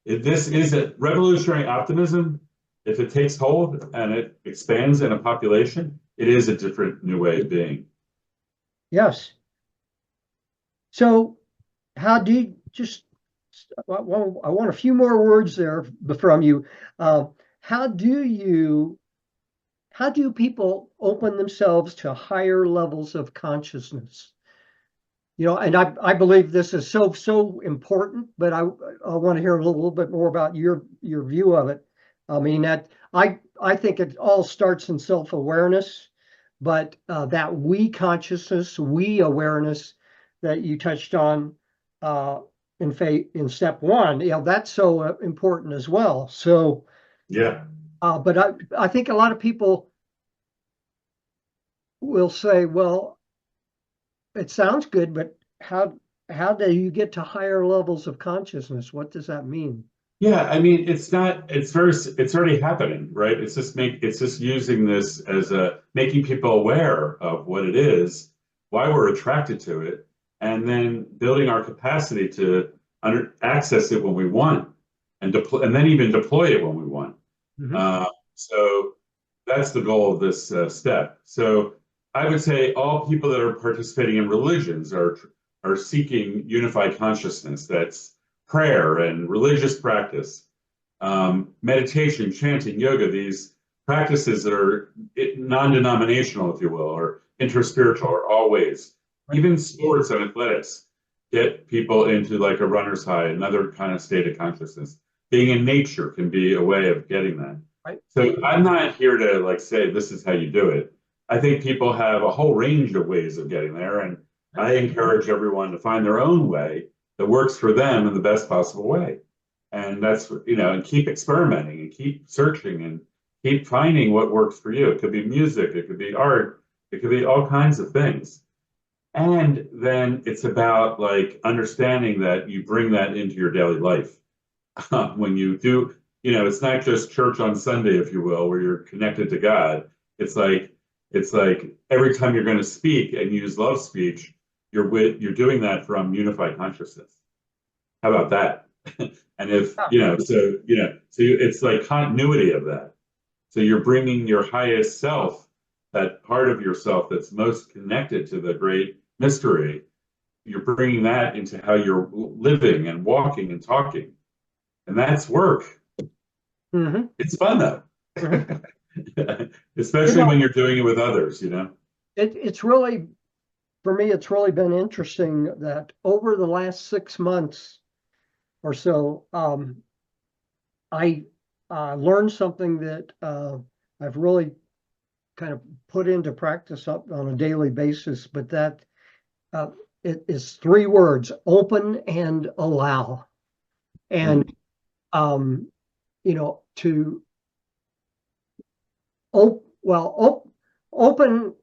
Speaker 2: this is a revolutionary optimism. If it takes hold and it expands in a population, it is a different new way of being.
Speaker 1: Yes. So how do you well, I want a few more words there from you. How do people open themselves to higher levels of consciousness? And I believe this is so important, but I want to hear a little bit more about your view of it. I mean, that I think it all starts in self-awareness, but that we consciousness, we awareness that you touched on in step 1, that's so important as well. So
Speaker 2: Yeah.
Speaker 1: but I think a lot of people will say, well, it sounds good, but how do you get to higher levels of consciousness? What does that mean?
Speaker 2: Yeah, I mean, it's already happening, right? It's just using this as making people aware of what it is, why we're attracted to it, and then building our capacity to access it when we want and then even deploy it when we want.
Speaker 1: Mm-hmm.
Speaker 2: So that's the goal of this step. So I would say all people that are participating in religions are seeking unified consciousness. That's prayer and religious practice, meditation, chanting, yoga, these practices that are non-denominational, if you will, or interspiritual, or always. Even sports and athletics get people into like a runner's high, another kind of state of consciousness. Being in nature can be a way of getting that.
Speaker 1: Right.
Speaker 2: So I'm not here to say this is how you do it. I think people have a whole range of ways of getting there, and I encourage everyone to find their own way that works for them in the best possible way. And that's, and keep experimenting and keep searching and keep finding what works for you. It could be music, it could be art, it could be all kinds of things. And then it's about like understanding that you bring that into your daily life. When you do, it's not just church on Sunday, if you will, where you're connected to God. It's like every time you're going to speak and use love speech, you're doing that from unified consciousness. How about that? And if it's like continuity of that. So you're bringing your highest self, that part of yourself that's most connected to the great mystery. You're bringing that into how you're living and walking and talking, and that's work.
Speaker 1: Mm-hmm.
Speaker 2: It's fun though.
Speaker 1: Mm-hmm.
Speaker 2: Especially when you're doing it with others,
Speaker 1: It's really, for me, it's really been interesting that over the last 6 months or so, I learned something that I've really kind of put into practice up on a daily basis, but that it is 3 words: open and allow. And to open,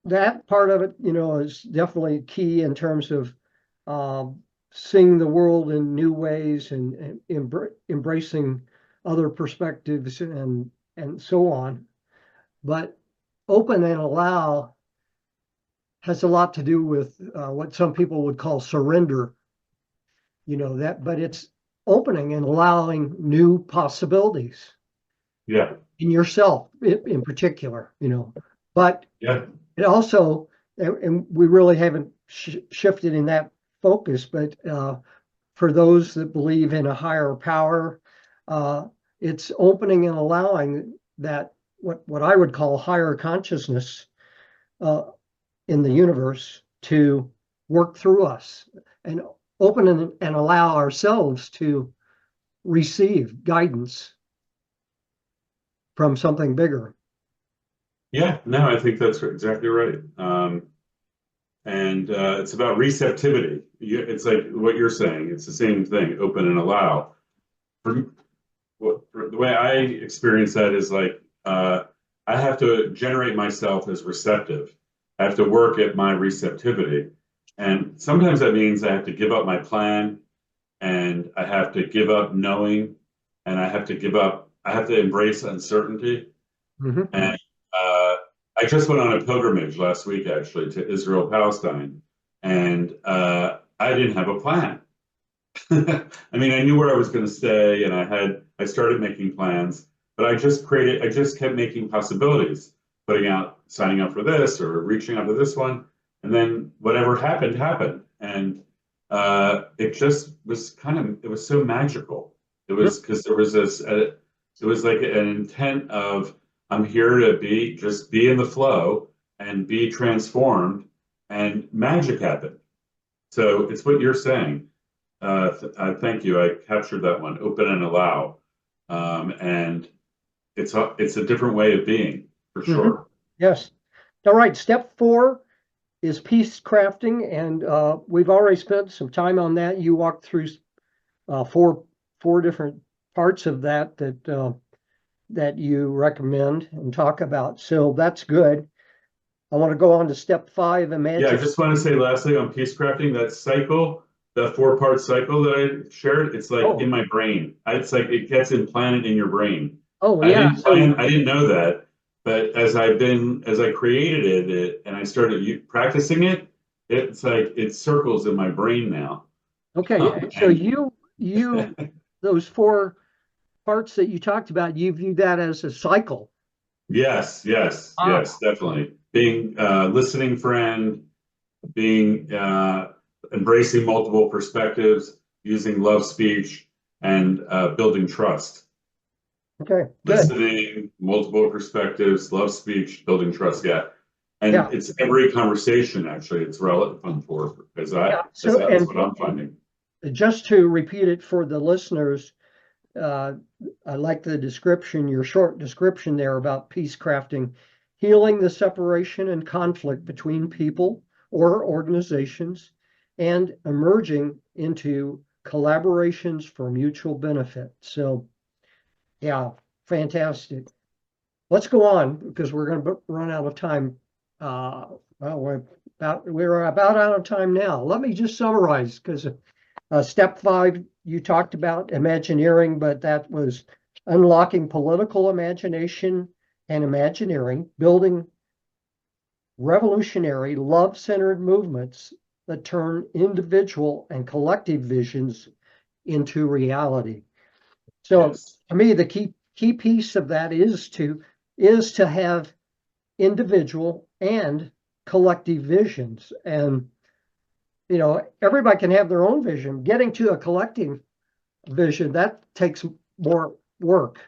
Speaker 1: that part of it, is definitely key in terms of seeing the world in new ways and embracing other perspectives and so on. But open and allow has a lot to do with what some people would call surrender. But it's opening and allowing new possibilities.
Speaker 2: Yeah.
Speaker 1: In yourself, in particular, But
Speaker 2: Yeah.
Speaker 1: it also, and we really haven't shifted in that focus, but for those that believe in a higher power, it's opening and allowing that what I would call higher consciousness in the universe to work through us, and open and allow ourselves to receive guidance from something bigger.
Speaker 2: Yeah, no, I think that's exactly right. And it's about receptivity. It's like what you're saying. It's the same thing, open and allow. For the way I experience that is like I have to generate myself as receptive. I have to work at my receptivity. And sometimes that means I have to give up my plan, and I have to give up knowing, and I have to embrace uncertainty.
Speaker 1: Mm-hmm.
Speaker 2: And I just went on a pilgrimage last week, actually, to Israel, Palestine, and I didn't have a plan. I mean, I knew where I was going to stay, and I started making plans, but I just kept making possibilities, signing up for this or reaching out to this one, and then whatever happened, happened. And it just was it was so magical. It was because there was it was like an intent of, I'm here to just be in the flow and be transformed, and magic happened. So it's what you're saying. Thank you. I captured that one. Open and allow, and it's a different way of being for
Speaker 1: Mm-hmm.
Speaker 2: sure.
Speaker 1: Yes. All right. Step 4 is peace crafting, and we've already spent some time on that. You walked through four different parts of that you recommend and talk about. So that's good. I want to go on to step 5. Imagine.
Speaker 2: Yeah, I just want to say lastly on peace crafting, that cycle, that 4-part cycle that I shared, it's like in my brain. It's like it gets implanted in your brain.
Speaker 1: Oh yeah.
Speaker 2: I didn't know that, but as I created it and I started practicing it, it's like it circles in my brain now.
Speaker 1: Okay. So you those 4 parts that you talked about, you view that as a cycle.
Speaker 2: Yes, definitely. Being a listening friend, being embracing multiple perspectives, using love speech, and building trust.
Speaker 1: Okay, good.
Speaker 2: Listening, multiple perspectives, love speech, building trust. Yeah. And it's every conversation, actually, it's relevant for, because that's what I'm finding.
Speaker 1: Just to repeat it for the listeners, I like the description, your short description there about peace crafting: healing the separation and conflict between people or organizations, and emerging into collaborations for mutual benefit. So, yeah, fantastic. Let's go on because we're going to run out of time. Well, we're about out of time now. Let me just summarize because step 5, you talked about Imagineering, but that was unlocking political imagination and Imagineering, building revolutionary, love-centered movements that turn individual and collective visions into reality. So
Speaker 2: Yes.
Speaker 1: to me, the key piece of that is to have individual and collective visions. And everybody can have their own vision. Getting to a collective vision, that takes more work.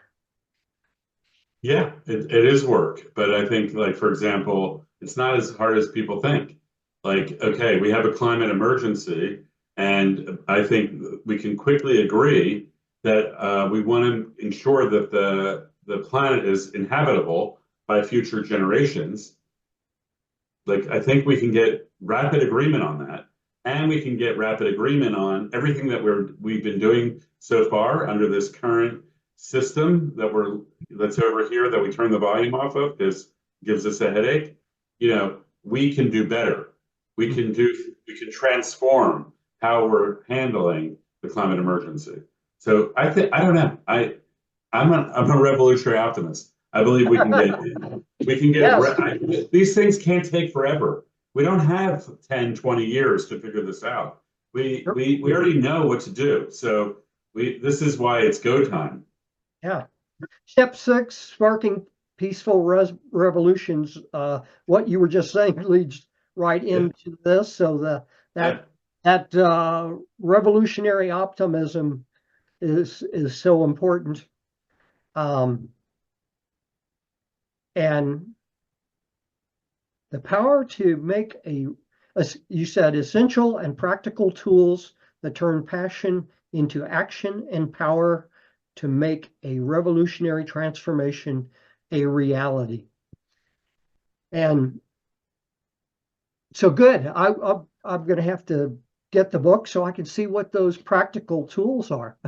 Speaker 2: Yeah, it is work, but I think, like, for example, it's not as hard as people think. Like, okay, we have a climate emergency, and I think we can quickly agree that we want to ensure that the planet is inhabitable by future generations. Like, I think we can get rapid agreement on that, and we can get rapid agreement on everything that we've been doing so far under this current system that's over here that we turn the volume off of because it gives us a headache. We can do better. We can transform how we're handling the climate emergency. So I don't know. I'm a revolutionary optimist. I believe
Speaker 1: Yes.
Speaker 2: these things can't take forever. We don't have 10, 20 years to figure this out. We already know what to do. So this is why it's go time.
Speaker 1: Yeah. Step 6, sparking peaceful revolutions. What you were just saying leads right
Speaker 2: Yeah.
Speaker 1: into this. So
Speaker 2: Yeah.
Speaker 1: that revolutionary optimism is so important. And the power to make as you said, essential and practical tools that turn passion into action and power to make a revolutionary transformation a reality. And so good. I'm going to have to get the book so I can see what those practical tools are.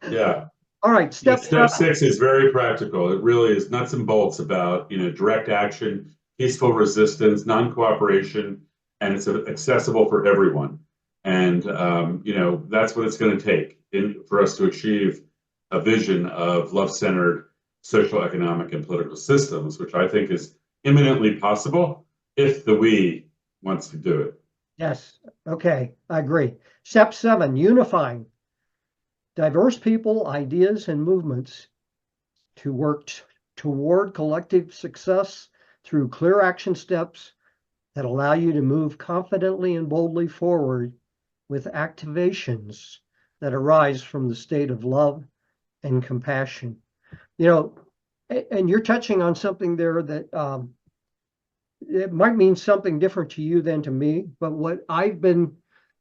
Speaker 2: Yeah.
Speaker 1: All right,
Speaker 2: Yeah,
Speaker 1: step
Speaker 2: step 6 is very practical. It really is nuts and bolts about, direct action, peaceful resistance, non-cooperation, and it's accessible for everyone. And that's what it's going to take for us to achieve a vision of love-centered social, economic, and political systems, which I think is imminently possible if the we wants to do it.
Speaker 1: Yes. Okay, I agree. Step 7, unifying diverse people, ideas, and movements to work toward collective success through clear action steps that allow you to move confidently and boldly forward with activations that arise from the state of love and compassion. And you're touching on something there that it might mean something different to you than to me, but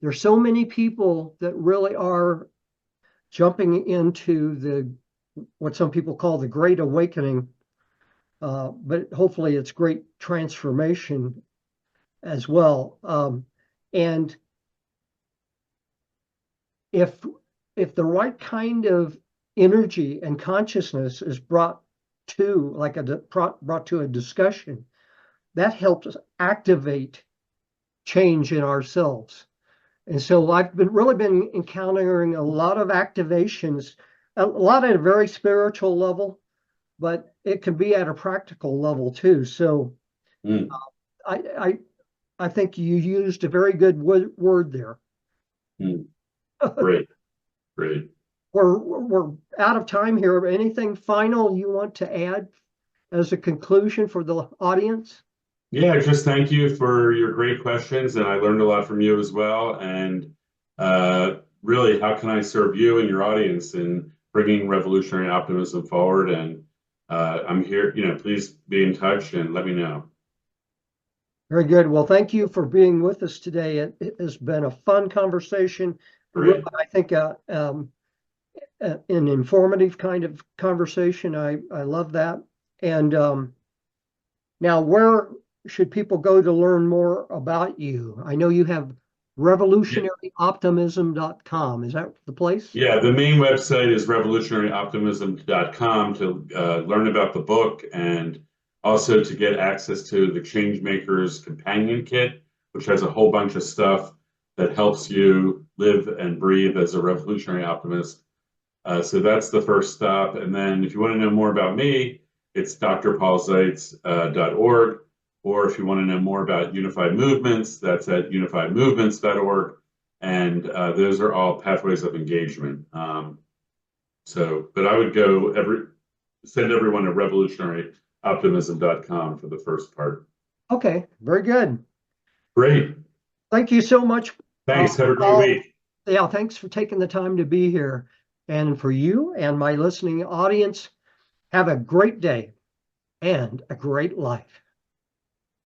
Speaker 1: there's so many people that really are jumping into what some people call the Great Awakening, but hopefully it's great transformation as well. And if the right kind of energy and consciousness is brought to a discussion, that helps us activate change in ourselves. And so I've really been encountering a lot of activations, a lot at a very spiritual level, but it can be at a practical level too. So
Speaker 2: Mm.
Speaker 1: I think you used a very good word there.
Speaker 2: Mm. Great, great.
Speaker 1: We're out of time here. Anything final you want to add as a conclusion for the audience?
Speaker 2: Yeah, just thank you for your great questions, and I learned a lot from you as well. And really, how can I serve you and your audience in bringing revolutionary optimism forward? And I'm here. Please be in touch and let me know.
Speaker 1: Very good. Well, thank you for being with us today. It has been a fun conversation.
Speaker 2: Great.
Speaker 1: I think an informative kind of conversation. I love that. And now, where should people go to learn more about you? I know you have revolutionaryoptimism.com. Is that the place?
Speaker 2: Yeah, the main website is revolutionaryoptimism.com to learn about the book and also to get access to the Changemakers Companion Kit, which has a whole bunch of stuff that helps you live and breathe as a revolutionary optimist. So that's the first stop. And then if you want to know more about me, it's drpaulzeitz.org. Or if you want to know more about Unified Movements, that's at unifiedmovements.org. And those are all pathways of engagement. But I would send everyone to revolutionaryoptimism.com for the first part.
Speaker 1: Okay, very good.
Speaker 2: Great.
Speaker 1: Thank you so much.
Speaker 2: Thanks. Have a great week.
Speaker 1: Yeah, thanks for taking the time to be here. And for you and my listening audience, have a great day and a great life.